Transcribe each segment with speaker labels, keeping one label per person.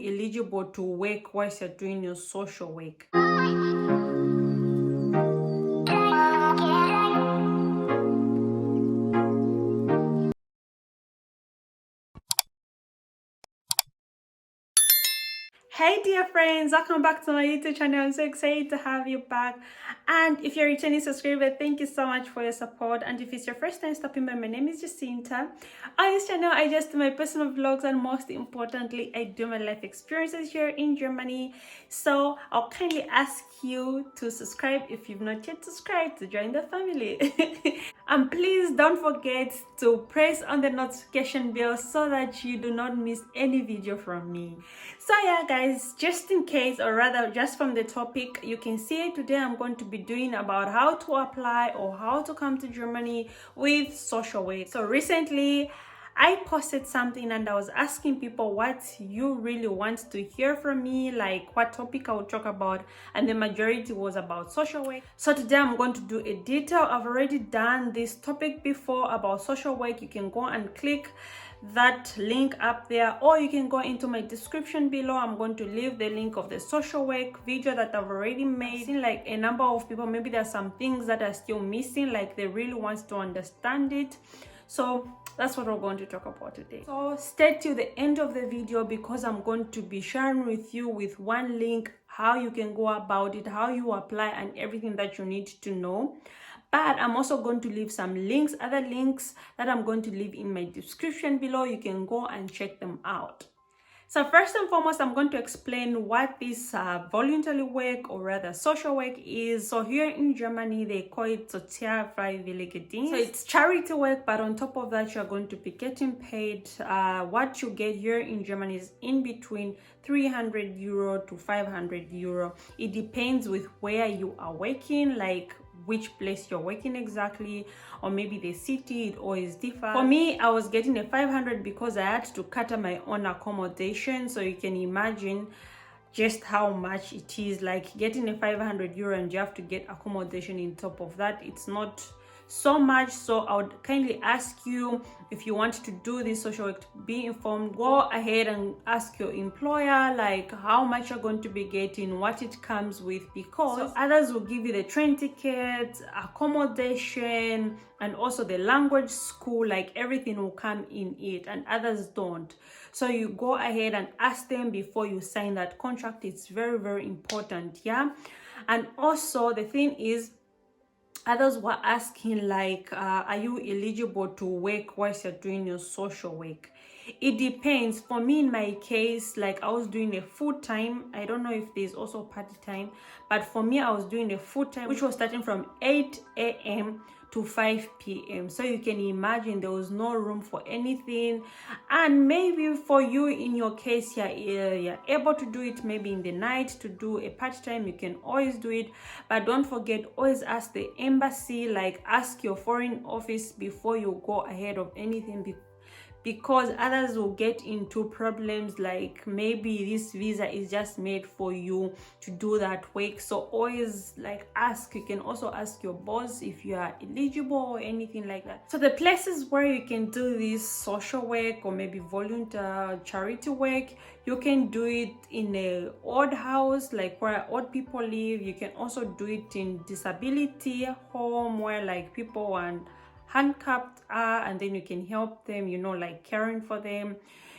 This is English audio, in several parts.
Speaker 1: eligible to work whilst you're doing your social work? Hey dear friends, welcome back to my YouTube channel. I'm so excited to have you back. And if you're a returning subscriber, thank you so much for your support. And if it's your first time stopping by, my name is Jacinta. On this channel, I just do my personal vlogs, and most importantly, I do my life experiences here in Germany. So I'll kindly ask you to subscribe if you've not yet subscribed, to join the family. And please don't forget to press on the notification bell so that you do not miss any video from me. So yeah guys, just in case, or rather just from the topic, you can see today I'm going to be doing about how to apply or how to come to Germany with social work. So recently I posted something and I was asking people what you really want to hear from me, like what topic I would talk about, and the majority was about social work. So today I'm going to do a detail. I've already done this topic before about social work. You can go and click that link up there, or you can go into my description below. I'm going to leave the link of the social work video that I've already made. I've seen like a number of people, maybe there's some things that are still missing, like they really want to understand it. So that's what we're going to talk about today. So stay till the end of the video, because I'm going to be sharing with you with one link how you can go about it, how you apply, and everything that you need to know. But I'm also going to leave some links, other links that I'm going to leave in my description below. You can go and check them out. So first and foremost, I'm going to explain what this voluntary work, or rather social work, is. So here in Germany, they call it Sozialfreiwillige Dienst. So it's charity work, but on top of that, you're going to be getting paid. What you get here in Germany is in between 300 euro to 500 euro. It depends with where you are working, like which place you're working exactly, or maybe the city. It always differs. For me, I was getting a 500 because I had to cater my own accommodation, so you can imagine just how much it is, like getting a 500 euro and you have to get accommodation in top of that. It's not so much. So I would kindly ask you, if you want to do this social work, to be informed. Go ahead and ask your employer like how much you're going to be getting, what it comes with, because others will give you the train ticket, accommodation, and also the language school, like everything will come in it, and others don't. So you go ahead and ask them before you sign that contract. It's very, very important. Yeah. And also the thing is, others were asking like, are you eligible to work whilst you're doing your social work? It depends. For me, in my case, like I was doing a full-time. I don't know if there's also part-time, but for me, I was doing a full-time, which was starting from 8 a.m. to 5 p.m. So you can imagine there was no room for anything. And maybe for you, in your case, you're able to do it maybe in the night to do a part-time. You can always do it, but don't forget, always ask the embassy, like ask your foreign office before you go ahead of anything, because others will get into problems, like maybe this visa is just made for you to do that work. So always like ask. You can also ask your boss if you are eligible or anything like that. So the places where you can do this social work or maybe volunteer charity work, you can do it in a old house, like where old people live. You can also do it in disability home, where like people want handicapped are, and then you can help them, you know, like caring for them.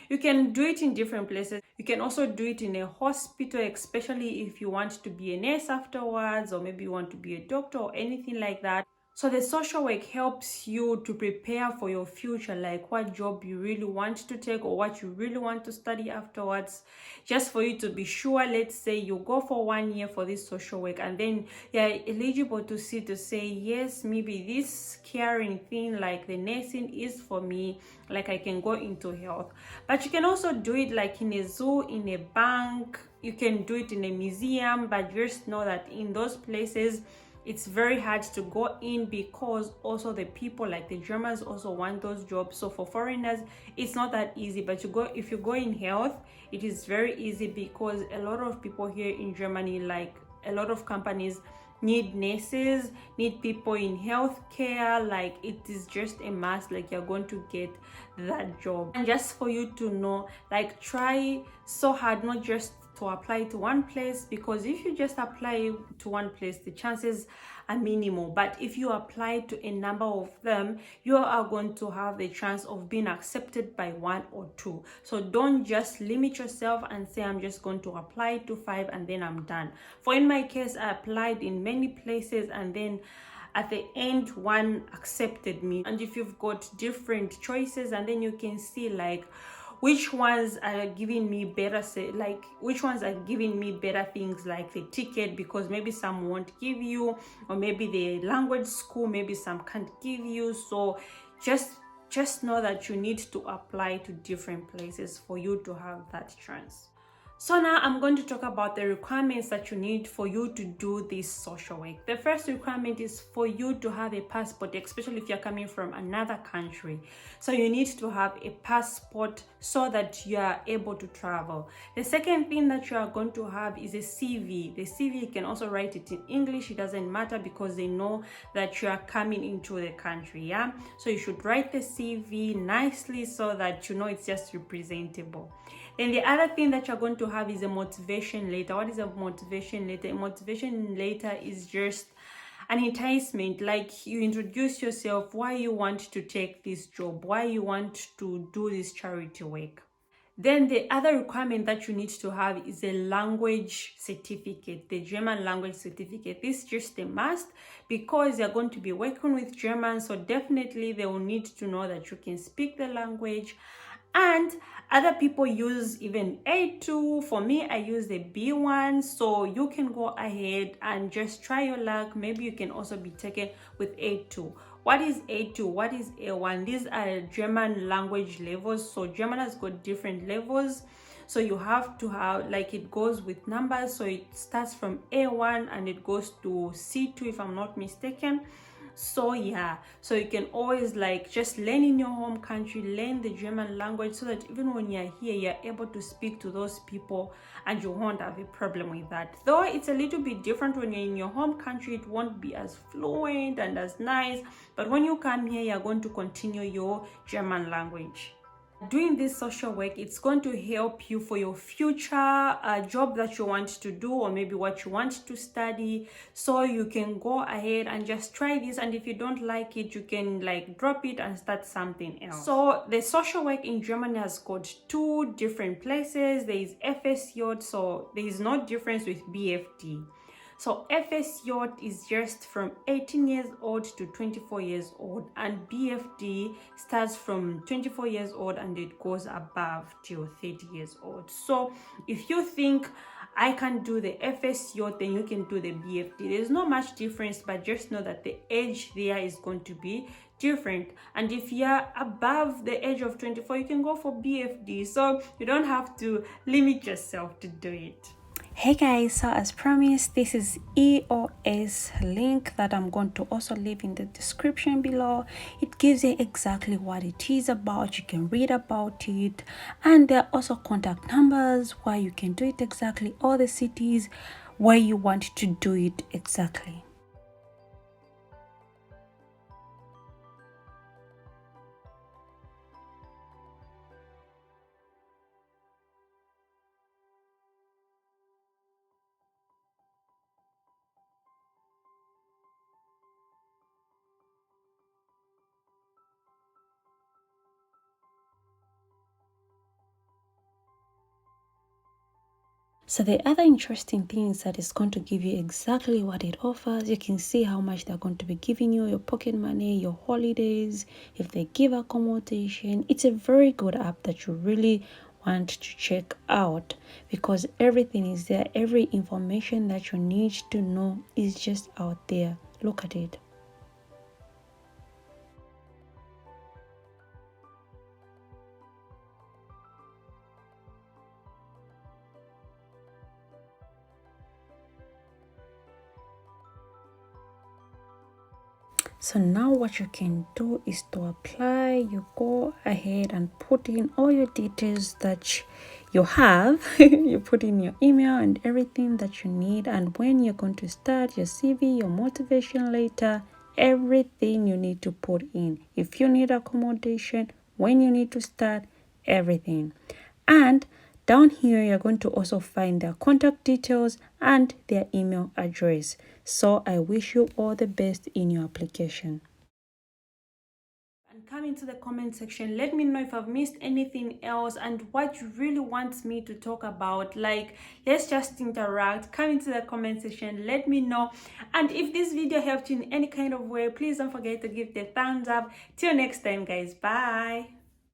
Speaker 1: You can do it in different places. You can also do it in a hospital, especially if you want to be a nurse afterwards, or maybe you want to be a doctor or anything like that. So the social work helps you to prepare for your future, like what job you really want to take or what you really want to study afterwards, just for you to be sure. Let's say you go for 1 year for this social work, and then you're eligible to say, yes, maybe this caring thing like the nursing is for me, like I can go into health. But you can also do it like in a zoo, in a bank, you can do it in a museum, but just know that in those places it's very hard to go in, because also the people, like the Germans, also want those jobs. So for foreigners, it's not that easy. But if you go in health, it is very easy, because a lot of people here in Germany, like a lot of companies, need nurses, need people in healthcare. Like, it is just a must, like you're going to get that job. And just for you to know, like, try so hard not just to apply to one place, because if you just apply to one place, the chances are minimal. But if you apply to a number of them, you are going to have the chance of being accepted by one or two. So don't just limit yourself and say, I'm just going to apply to 5 and then I'm done. For in my case, I applied in many places and then at the end one accepted me. And if you've got different choices, and then you can see like which ones are giving me better, which ones are giving me better things, like the ticket, because maybe some won't give you, or maybe the language school, maybe some can't give you. So just know that you need to apply to different places for you to have that chance. So now I'm going to talk about the requirements that you need for you to do this social work. The first requirement is for you to have a passport, especially if you're coming from another country. So you need to have a passport so that you are able to travel. The second thing that you are going to have is a CV. The CV, you can also write it in English. It doesn't matter, because they know that you are coming into the country. Yeah, so you should write the CV nicely so that you know it's just representable. Then the other thing that you're going to have is a motivation letter. What is a motivation letter? A motivation letter is just an enticement, like you introduce yourself, why you want to take this job, why you want to do this charity work. Then the other requirement that you need to have is a language certificate, the German language certificate. This is just a must, because you're going to be working with Germans, so definitely they will need to know that you can speak the language. And other people use even A2. For me, I use the B1. So you can go ahead and just try your luck. Maybe you can also be taken with A2. What is A2? What is A1? These are German language levels. So German has got different levels. So you have to have, like, it goes with numbers. So it starts from A1 and it goes to C2, if I'm not mistaken. So yeah, so you can always like just learn in your home country, learn the German language, so that even when you're here, you're able to speak to those people and you won't have a problem with that. Though it's a little bit different when you're in your home country, it won't be as fluent and as nice, but when you come here, you're going to continue your German language. Doing this social work, it's going to help you for your future job that you want to do, or maybe what you want to study. So you can go ahead and just try this, and if you don't like it, you can like drop it and start something else. So the social work in Germany has got 2 different places. There is FSJ, so there is no difference with BFD. So FSJ is just from 18 years old to 24 years old, and BFD starts from 24 years old and it goes above till 30 years old. So if you think I can do the FSJ, then you can do the BFD. There's not much difference, but just know that the age there is going to be different. And if you're above the age of 24, you can go for BFD. So you don't have to limit yourself to do it. Hey guys, so as promised, this is EOS link that I'm going to also leave in the description below. It gives you exactly what it is about. You can read about it, and there are also contact numbers where you can do it exactly, all the cities where you want to do it exactly. So the other interesting thing is that it's going to give you exactly what it offers. You can see how much they're going to be giving you, your pocket money, your holidays, if they give accommodation. It's a very good app that you really want to check out, because everything is there. Every information that you need to know is just out there. Look at it. So now what you can do is to apply. You go ahead and put in all your details that you have. You put in your email and everything that you need, and when you're going to start your CV, your motivation letter, everything you need to put in. If you need accommodation, when you need to start, everything. And down here you're going to also find their contact details and their email address. So I wish you all the best in your application. And come into the comment section, let me know if I've missed anything else and what you really want me to talk about. Like, let's just interact. Come into the comment section, let me know. And if this video helped you in any kind of way, please don't forget to give it a thumbs up. Till next time, guys. Bye.